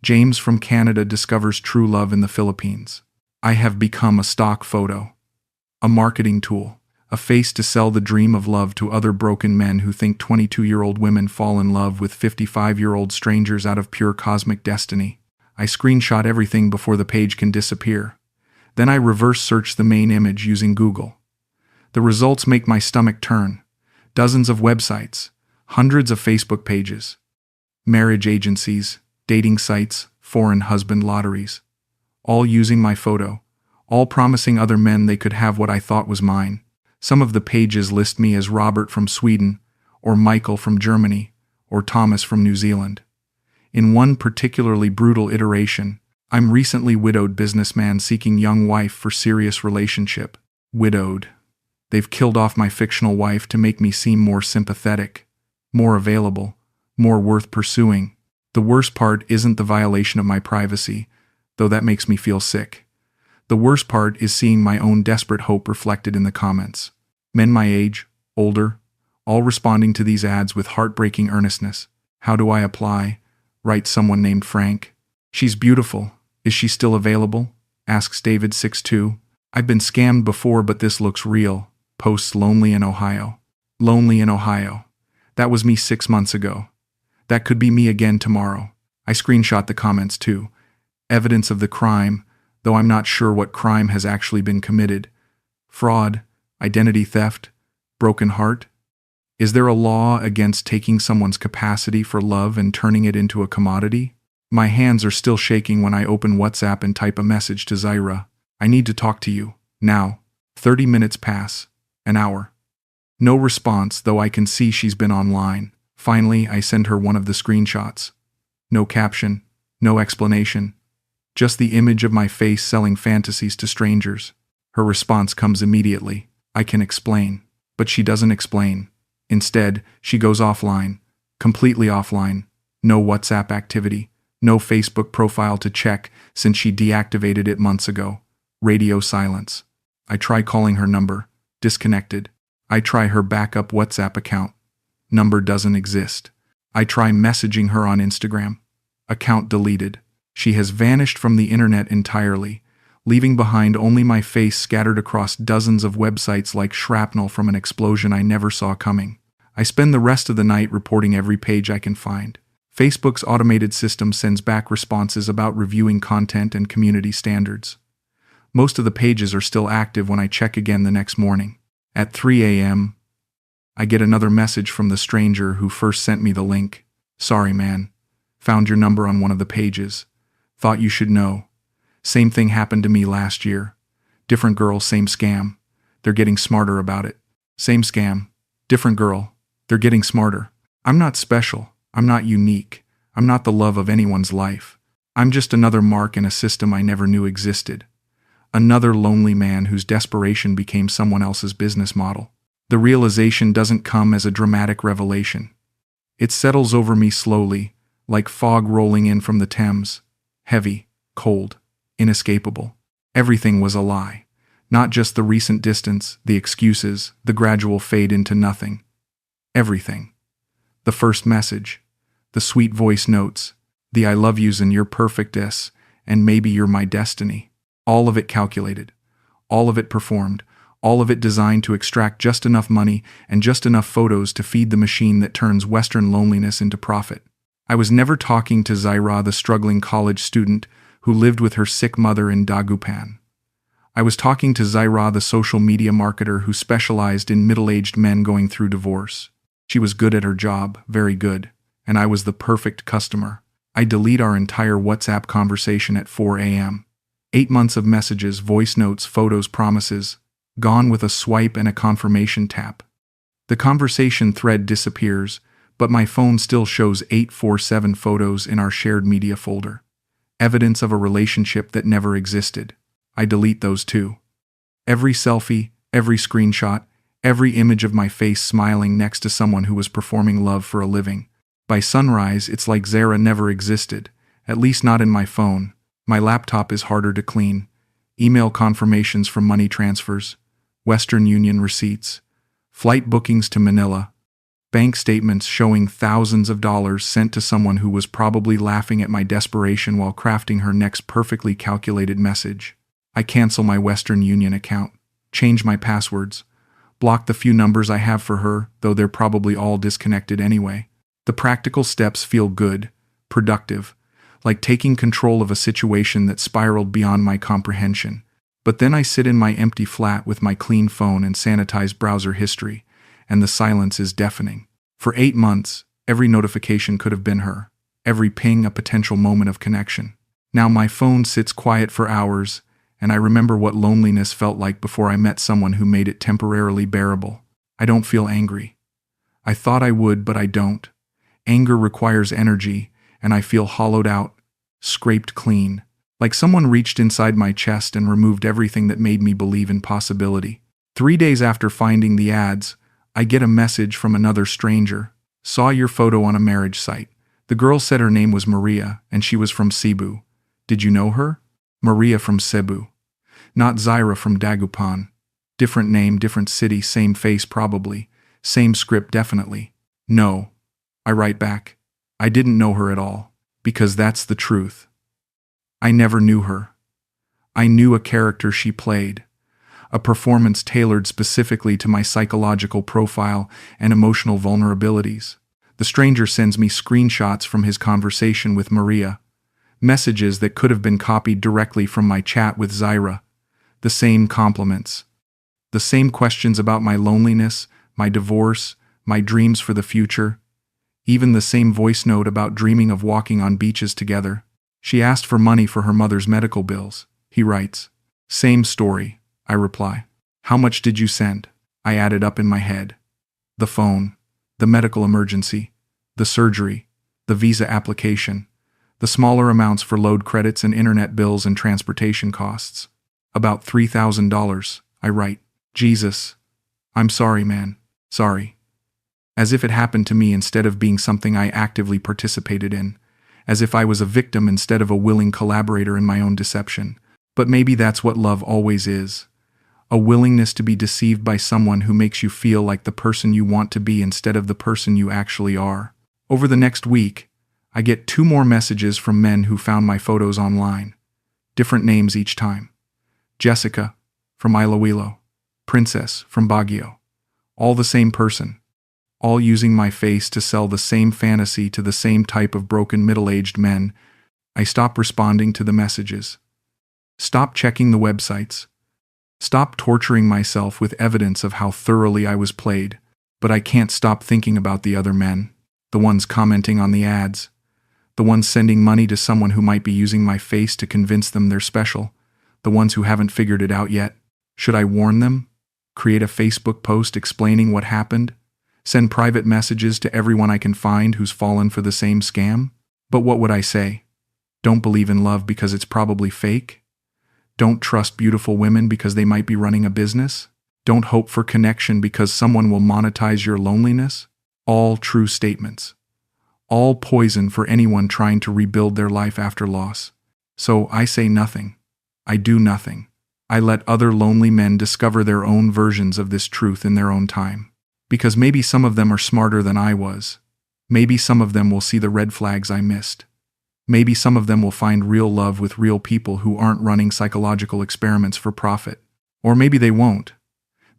"James from Canada discovers true love in the Philippines." I have become a stock photo. A marketing tool. A face to sell the dream of love to other broken men who think 22-year-old women fall in love with 55-year-old strangers out of pure cosmic destiny. I screenshot everything before the page can disappear. Then I reverse search the main image using Google. The results make my stomach turn. Dozens of websites, hundreds of Facebook pages. Marriage agencies, dating sites, foreign husband lotteries. All using my photo. All promising other men they could have what I thought was mine. Some of the pages list me as Robert from Sweden, or Michael from Germany, or Thomas from New Zealand. In one particularly brutal iteration, I'm recently widowed businessman seeking young wife for serious relationship. Widowed. They've killed off my fictional wife to make me seem more sympathetic, more available, more worth pursuing. The worst part isn't the violation of my privacy, though that makes me feel sick. The worst part is seeing my own desperate hope reflected in the comments. Men my age, older, all responding to these ads with heartbreaking earnestness. How do I apply? Writes someone named Frank. She's beautiful. Is she still available? Asks David 62. I've been scammed before, but this looks real. Posts lonely in Ohio. Lonely in Ohio. That was me 6 months ago. That could be me again tomorrow. I screenshot the comments too. Evidence of the crime, though I'm not sure what crime has actually been committed. Fraud, identity theft, broken heart. Is there a law against taking someone's capacity for love and turning it into a commodity? My hands are still shaking when I open WhatsApp and type a message to Zaira. I need to talk to you, now. 30 minutes pass. An hour. No response, though I can see she's been online. Finally, I send her one of the screenshots. No caption, no explanation. Just the image of my face selling fantasies to strangers. Her response comes immediately. I can explain. But she doesn't explain. Instead, she goes offline. Completely offline. No WhatsApp activity. No Facebook profile to check since she deactivated it months ago. Radio silence. I try calling her number. Disconnected. I try her backup WhatsApp account. Number doesn't exist. I try messaging her on Instagram. Account deleted. She has vanished from the internet entirely, leaving behind only my face scattered across dozens of websites like shrapnel from an explosion I never saw coming. I spend the rest of the night reporting every page I can find. Facebook's automated system sends back responses about reviewing content and community standards. Most of the pages are still active when I check again the next morning. At 3 a.m., I get another message from the stranger who first sent me the link. Sorry, man. Found your number on one of the pages. Thought you should know. Same thing happened to me last year. Different girl, same scam. They're getting smarter about it. Same scam. Different girl. They're getting smarter. I'm not special. I'm not unique. I'm not the love of anyone's life. I'm just another mark in a system I never knew existed. Another lonely man whose desperation became someone else's business model. The realization doesn't come as a dramatic revelation. It settles over me slowly, like fog rolling in from the Thames. Heavy, cold, inescapable. Everything was a lie. Not just the recent distance, the excuses, the gradual fade into nothing. Everything. The first message. The sweet voice notes. The I love yous and you're perfect-ess, and maybe you're my destiny. All of it calculated. All of it performed. All of it designed to extract just enough money and just enough photos to feed the machine that turns Western loneliness into profit. I was never talking to Zaira, the struggling college student who lived with her sick mother in Dagupan. I was talking to Zaira, the social media marketer who specialized in middle-aged men going through divorce. She was good at her job, very good, and I was the perfect customer. I delete our entire WhatsApp conversation at 4 a.m. 8 months of messages, voice notes, photos, promises, gone with a swipe and a confirmation tap. The conversation thread disappears, but my phone still shows 847 photos in our shared media folder. Evidence of a relationship that never existed. I delete those too. Every selfie, every screenshot, every image of my face smiling next to someone who was performing love for a living. By sunrise, it's like Zara never existed, at least not in my phone. My laptop is harder to clean. Email confirmations from money transfers, Western Union receipts, flight bookings to Manila, bank statements showing thousands of dollars sent to someone who was probably laughing at my desperation while crafting her next perfectly calculated message. I cancel my Western Union account, change my passwords, block the few numbers I have for her, though they're probably all disconnected anyway. The practical steps feel good, productive, like taking control of a situation that spiraled beyond my comprehension. But then I sit in my empty flat with my clean phone and sanitized browser history, and the silence is deafening. For 8 months, every notification could have been her, every ping a potential moment of connection. Now my phone sits quiet for hours, and I remember what loneliness felt like before I met someone who made it temporarily bearable. I don't feel angry. I thought I would, but I don't. Anger requires energy, and I feel hollowed out, scraped clean, like someone reached inside my chest and removed everything that made me believe in possibility. 3 days after finding the ads, I get a message from another stranger. Saw your photo on a marriage site. The girl said her name was Maria, and she was from Cebu. Did you know her? Maria from Cebu. Not Zaira from Dagupan. Different name, different city, same face probably. Same script definitely. No. I write back. I didn't know her at all. Because that's the truth. I never knew her. I knew a character she played. A performance tailored specifically to my psychological profile and emotional vulnerabilities. The stranger sends me screenshots from his conversation with Maria. Messages that could have been copied directly from my chat with Zaira. The same compliments. The same questions about my loneliness, my divorce, my dreams for the future. Even the same voice note about dreaming of walking on beaches together. She asked for money for her mother's medical bills. He writes. Same story, I reply. How much did you send? I added up in my head. The phone, the medical emergency, the surgery, the visa application, the smaller amounts for load credits and internet bills and transportation costs. About $3,000, I write. Jesus. I'm sorry, man. Sorry. As if it happened to me instead of being something I actively participated in. As if I was a victim instead of a willing collaborator in my own deception. But maybe that's what love always is. A willingness to be deceived by someone who makes you feel like the person you want to be instead of the person you actually are. Over the next week, I get 2 more messages from men who found my photos online. Different names each time. Jessica, from Iloilo. Princess, from Baguio. All the same person. All using my face to sell the same fantasy to the same type of broken middle-aged men. I stop responding to the messages. Stop checking the websites. Stop torturing myself with evidence of how thoroughly I was played. But I can't stop thinking about the other men. The ones commenting on the ads. The ones sending money to someone who might be using my face to convince them they're special. The ones who haven't figured it out yet. Should I warn them? Create a Facebook post explaining what happened? Send private messages to everyone I can find who's fallen for the same scam? But what would I say? Don't believe in love because it's probably fake? Don't trust beautiful women because they might be running a business? Don't hope for connection because someone will monetize your loneliness? All true statements. All poison for anyone trying to rebuild their life after loss. So I say nothing. I do nothing. I let other lonely men discover their own versions of this truth in their own time. Because maybe some of them are smarter than I was. Maybe some of them will see the red flags I missed. Maybe some of them will find real love with real people who aren't running psychological experiments for profit. Or maybe they won't.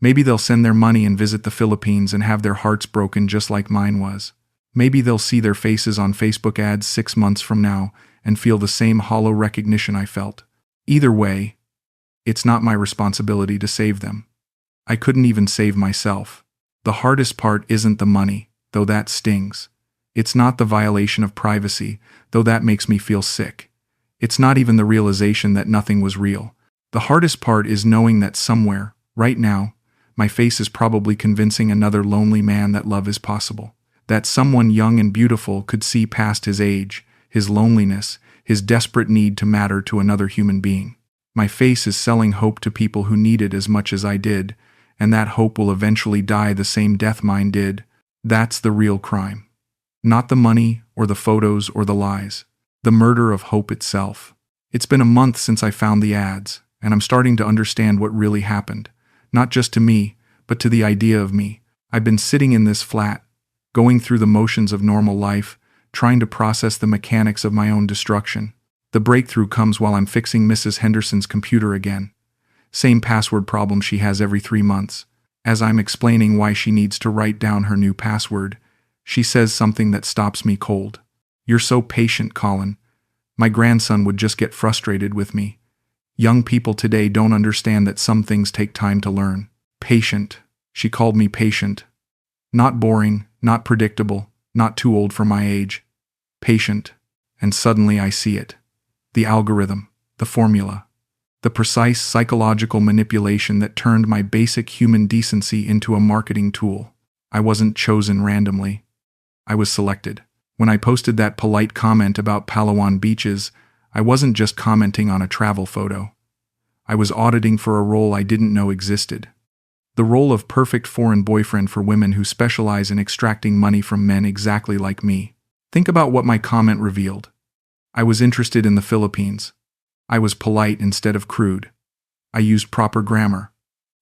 Maybe they'll send their money and visit the Philippines and have their hearts broken just like mine was. Maybe they'll see their faces on Facebook ads 6 months from now and feel the same hollow recognition I felt. Either way, it's not my responsibility to save them. I couldn't even save myself. The hardest part isn't the money, though that stings. It's not the violation of privacy, though that makes me feel sick. It's not even the realization that nothing was real. The hardest part is knowing that somewhere, right now, my face is probably convincing another lonely man that love is possible. That someone young and beautiful could see past his age, his loneliness, his desperate need to matter to another human being. My face is selling hope to people who need it as much as I did, and that hope will eventually die the same death mine did. That's the real crime. Not the money, or the photos, or the lies. The murder of hope itself. It's been a month since I found the ads, and I'm starting to understand what really happened. Not just to me, but to the idea of me. I've been sitting in this flat, going through the motions of normal life, trying to process the mechanics of my own destruction. The breakthrough comes while I'm fixing Mrs. Henderson's computer again. Same password problem she has every 3 months. As I'm explaining why she needs to write down her new password, she says something that stops me cold. "You're so patient, Colin. My grandson would just get frustrated with me. Young people today don't understand that some things take time to learn." Patient. She called me patient. Not boring, not predictable, not too old for my age. Patient. And suddenly I see it. The algorithm, the formula, the precise psychological manipulation that turned my basic human decency into a marketing tool. I wasn't chosen randomly. I was selected. When I posted that polite comment about Palawan beaches, I wasn't just commenting on a travel photo. I was auditing for a role I didn't know existed. The role of perfect foreign boyfriend for women who specialize in extracting money from men exactly like me. Think about what my comment revealed. I was interested in the Philippines. I was polite instead of crude. I used proper grammar.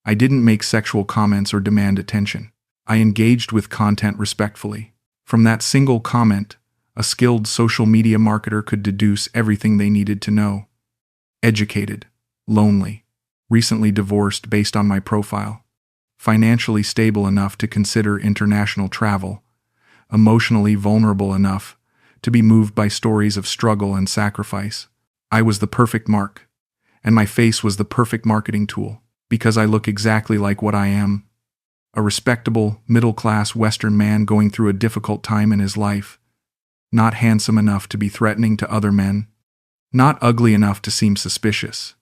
I didn't make sexual comments or demand attention. I engaged with content respectfully. From that single comment, a skilled social media marketer could deduce everything they needed to know. Educated, lonely, recently divorced based on my profile, financially stable enough to consider international travel, emotionally vulnerable enough to be moved by stories of struggle and sacrifice. I was the perfect mark, and my face was the perfect marketing tool, because I look exactly like what I am. A respectable, middle-class Western man going through a difficult time in his life. Not handsome enough to be threatening to other men. Not ugly enough to seem suspicious.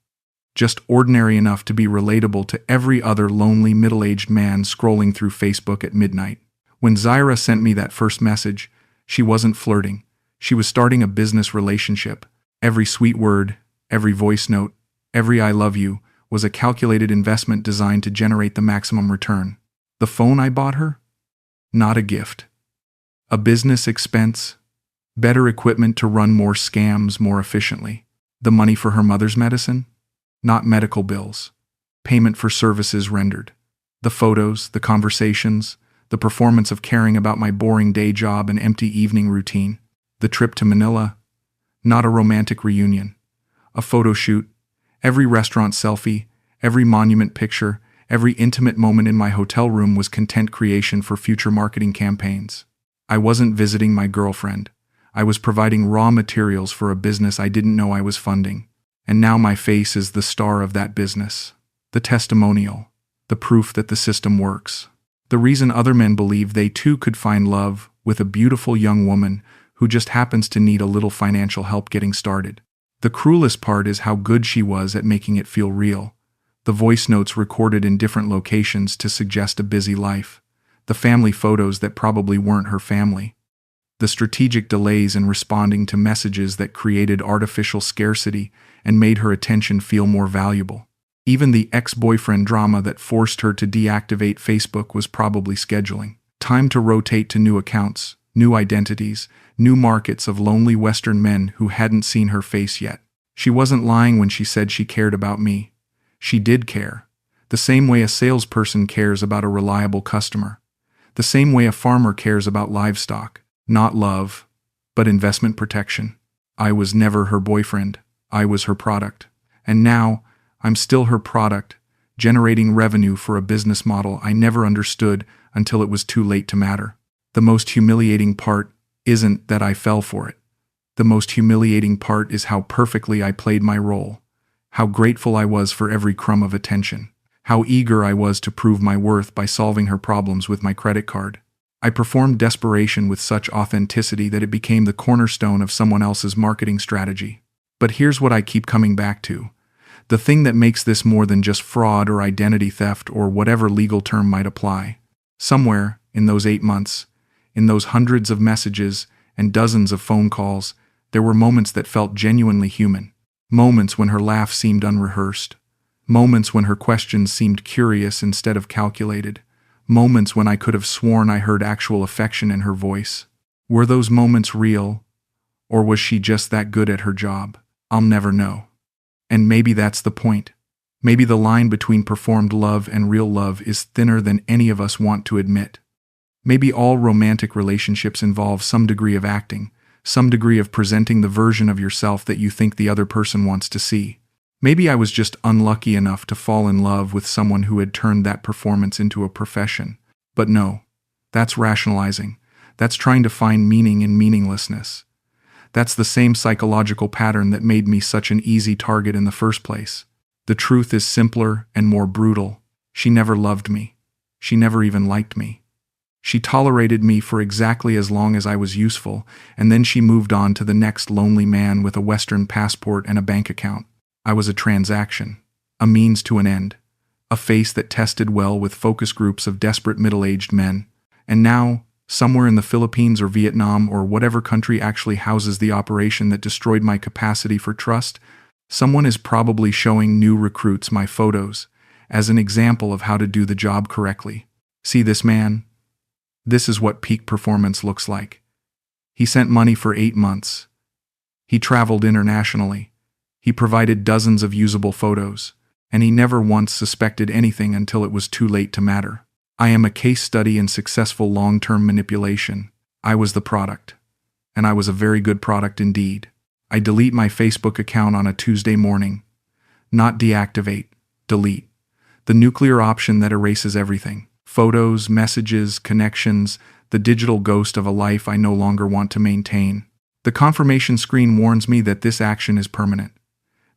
Just ordinary enough to be relatable to every other lonely middle-aged man scrolling through Facebook at midnight. When Zaira sent me that first message, she wasn't flirting. She was starting a business relationship. Every sweet word, every voice note, every "I love you" was a calculated investment designed to generate the maximum return. The phone I bought her? Not a gift. A business expense? Better equipment to run more scams more efficiently. The money for her mother's medicine? Not medical bills. Payment for services rendered. The photos, the conversations, the performance of caring about my boring day job and empty evening routine. The trip to Manila? Not a romantic reunion. A photo shoot, every restaurant selfie, every monument picture, every intimate moment in my hotel room was content creation for future marketing campaigns. I wasn't visiting my girlfriend. I was providing raw materials for a business I didn't know I was funding. And now my face is the star of that business. The testimonial. The proof that the system works. The reason other men believe they too could find love with a beautiful young woman who just happens to need a little financial help getting started. The cruelest part is how good she was at making it feel real. The voice notes recorded in different locations to suggest a busy life. The family photos that probably weren't her family. the strategic delays in responding to messages that created artificial scarcity and made her attention feel more valuable. Even the ex-boyfriend drama that forced her to deactivate Facebook was probably scheduling. Time to rotate to new accounts, new identities, new markets of lonely Western men who hadn't seen her face yet. She wasn't lying when she said she cared about me. She did care. The same way a salesperson cares about a reliable customer. The same way a farmer cares about livestock. Not love, but investment protection. I was never her boyfriend. I was her product. And now, I'm still her product, generating revenue for a business model I never understood until it was too late to matter. The most humiliating part isn't that I fell for it. The most humiliating part is how perfectly I played my role, how grateful I was for every crumb of attention, how eager I was to prove my worth by solving her problems with my credit card. I performed desperation with such authenticity that it became the cornerstone of someone else's marketing strategy. But here's what I keep coming back to. The thing that makes this more than just fraud or identity theft or whatever legal term might apply. Somewhere, in those 8 months, in those hundreds of messages and dozens of phone calls, there were moments that felt genuinely human. Moments when her laugh seemed unrehearsed. Moments when her questions seemed curious instead of calculated. Moments when I could have sworn I heard actual affection in her voice. Were those moments real? Or was she just that good at her job? I'll never know. And maybe that's the point. Maybe the line between performed love and real love is thinner than any of us want to admit. Maybe all romantic relationships involve some degree of acting, some degree of presenting the version of yourself that you think the other person wants to see. Maybe I was just unlucky enough to fall in love with someone who had turned that performance into a profession. But no, that's rationalizing. That's trying to find meaning in meaninglessness. That's the same psychological pattern that made me such an easy target in the first place. The truth is simpler and more brutal. She never loved me. She never even liked me. She tolerated me for exactly as long as I was useful, and then she moved on to the next lonely man with a Western passport and a bank account. I was a transaction, a means to an end, a face that tested well with focus groups of desperate middle-aged men. And now, somewhere in the Philippines or Vietnam or whatever country actually houses the operation that destroyed my capacity for trust, someone is probably showing new recruits my photos as an example of how to do the job correctly. See this man? This is what peak performance looks like. He sent money for 8 months. He traveled internationally. He provided dozens of usable photos, and he never once suspected anything until it was too late to matter. I am a case study in successful long-term manipulation. I was the product, and I was a very good product indeed. I delete my Facebook account on a Tuesday morning. Not deactivate, delete. The nuclear option that erases everything. Photos, messages, connections, the digital ghost of a life I no longer want to maintain. The confirmation screen warns me that this action is permanent.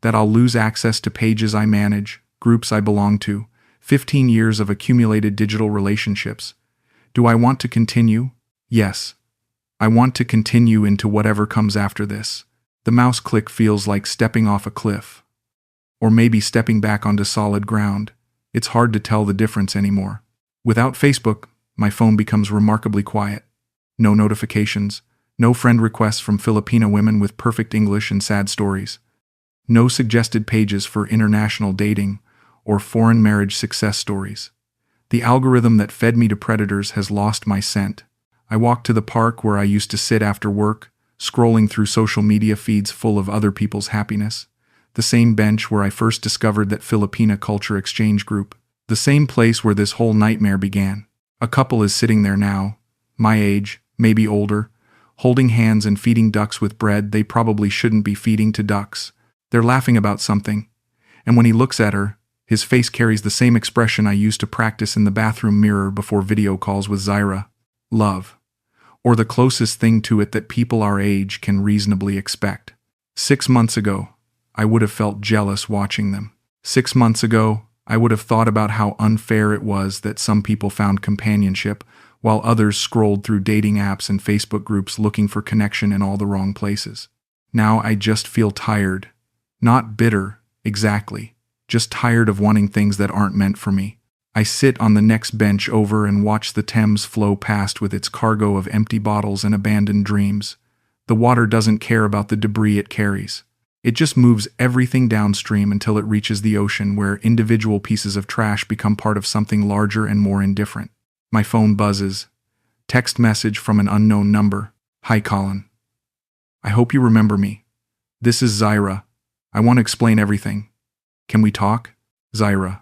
That I'll lose access to pages I manage, groups I belong to, 15 years of accumulated digital relationships. Do I want to continue? Yes. I want to continue into whatever comes after this. The mouse click feels like stepping off a cliff. Or maybe stepping back onto solid ground. It's hard to tell the difference anymore. Without Facebook, my phone becomes remarkably quiet. No notifications, no friend requests from Filipina women with perfect English and sad stories. No suggested pages for international dating or foreign marriage success stories. The algorithm that fed me to predators has lost my scent. I walk to the park where I used to sit after work, scrolling through social media feeds full of other people's happiness. The same bench where I first discovered that Filipina culture exchange group. The same place where this whole nightmare began. A couple is sitting there now, my age, maybe older, holding hands and feeding ducks with bread they probably shouldn't be feeding to ducks. They're laughing about something, and when he looks at her, his face carries the same expression I used to practice in the bathroom mirror before video calls with Zaira. Love. Or the closest thing to it that people our age can reasonably expect. 6 months ago, I would have felt jealous watching them. 6 months ago, I would have thought about how unfair it was that some people found companionship, while others scrolled through dating apps and Facebook groups looking for connection in all the wrong places. Now I just feel tired. Not bitter, exactly. Just tired of wanting things that aren't meant for me. I sit on the next bench over and watch the Thames flow past with its cargo of empty bottles and abandoned dreams. The water doesn't care about the debris it carries. It just moves everything downstream until it reaches the ocean, where individual pieces of trash become part of something larger and more indifferent. My phone buzzes. Text message from an unknown number. Hi, Colin. I hope you remember me. This is Zyra. I want to explain everything. Can we talk? Zyra.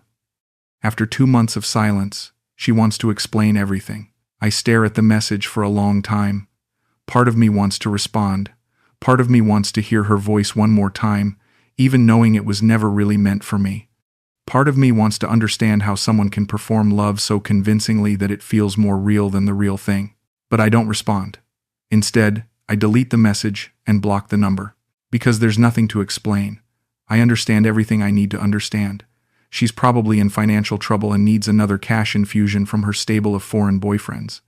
After 2 months of silence, she wants to explain everything. I stare at the message for a long time. Part of me wants to respond. Part of me wants to hear her voice one more time, even knowing it was never really meant for me. Part of me wants to understand how someone can perform love so convincingly that it feels more real than the real thing. But I don't respond. Instead, I delete the message and block the number. Because there's nothing to explain. I understand everything I need to understand. She's probably in financial trouble and needs another cash infusion from her stable of foreign boyfriends.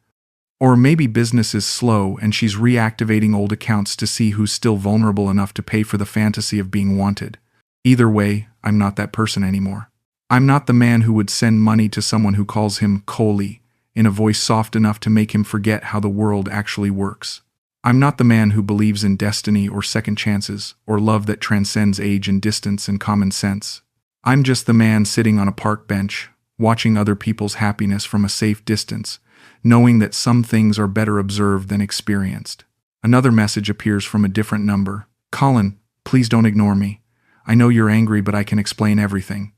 Or maybe business is slow and she's reactivating old accounts to see who's still vulnerable enough to pay for the fantasy of being wanted. Either way, I'm not that person anymore. I'm not the man who would send money to someone who calls him Coley in a voice soft enough to make him forget how the world actually works. I'm not the man who believes in destiny or second chances or love that transcends age and distance and common sense. I'm just the man sitting on a park bench, watching other people's happiness from a safe distance, knowing that some things are better observed than experienced. Another message appears from a different number. Colin, please don't ignore me. I know you're angry, but I can explain everything.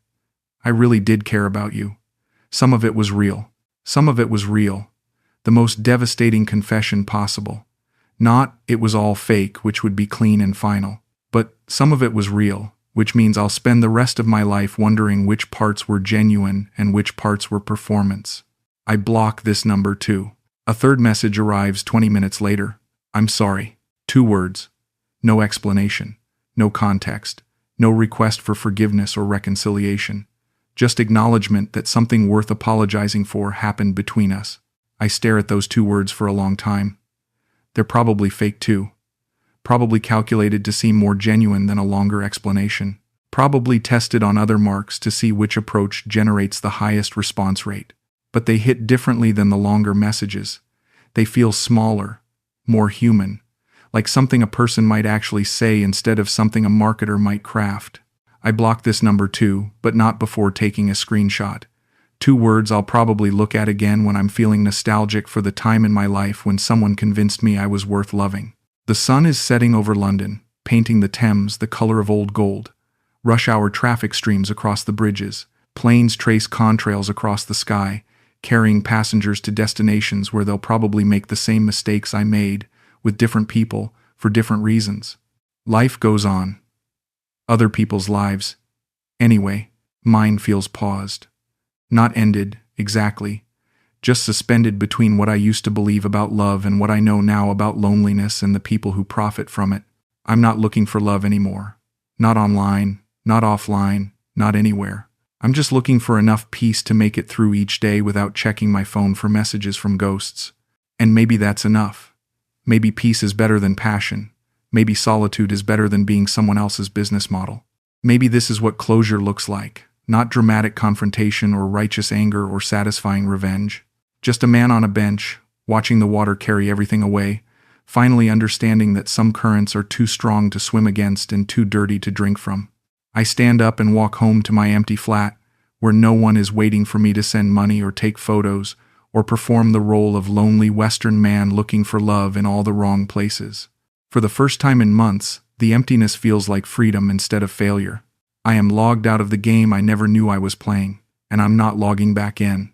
I really did care about you. Some of it was real. Some of it was real. The most devastating confession possible. Not, it was all fake, which would be clean and final. But some of it was real, which means I'll spend the rest of my life wondering which parts were genuine and which parts were performance. I block this number too. A third message arrives 20 minutes later. I'm sorry. 2 words. No explanation. No context. No request for forgiveness or reconciliation. Just acknowledgement that something worth apologizing for happened between us. I stare at those 2 words for a long time. They're probably fake too. Probably calculated to seem more genuine than a longer explanation. Probably tested on other marks to see which approach generates the highest response rate. But they hit differently than the longer messages. They feel smaller, more human, like something a person might actually say instead of something a marketer might craft. I block this number too, but not before taking a screenshot. 2 words I'll probably look at again when I'm feeling nostalgic for the time in my life when someone convinced me I was worth loving. The sun is setting over London, painting the Thames the color of old gold. Rush hour traffic streams across the bridges. Planes trace contrails across the sky, carrying passengers to destinations where they'll probably make the same mistakes I made, with different people, for different reasons. Life goes on. Other people's lives. Anyway, mine feels paused. Not ended, exactly. Just suspended between what I used to believe about love and what I know now about loneliness and the people who profit from it. I'm not looking for love anymore. Not online, not offline, not anywhere. I'm just looking for enough peace to make it through each day without checking my phone for messages from ghosts. And maybe that's enough. Maybe peace is better than passion. Maybe solitude is better than being someone else's business model. Maybe this is what closure looks like. Not dramatic confrontation or righteous anger or satisfying revenge. Just a man on a bench, watching the water carry everything away, finally understanding that some currents are too strong to swim against and too dirty to drink from. I stand up and walk home to my empty flat, where no one is waiting for me to send money or take photos, or perform the role of lonely Western man looking for love in all the wrong places. For the first time in months, the emptiness feels like freedom instead of failure. I am logged out of the game I never knew I was playing, and I'm not logging back in.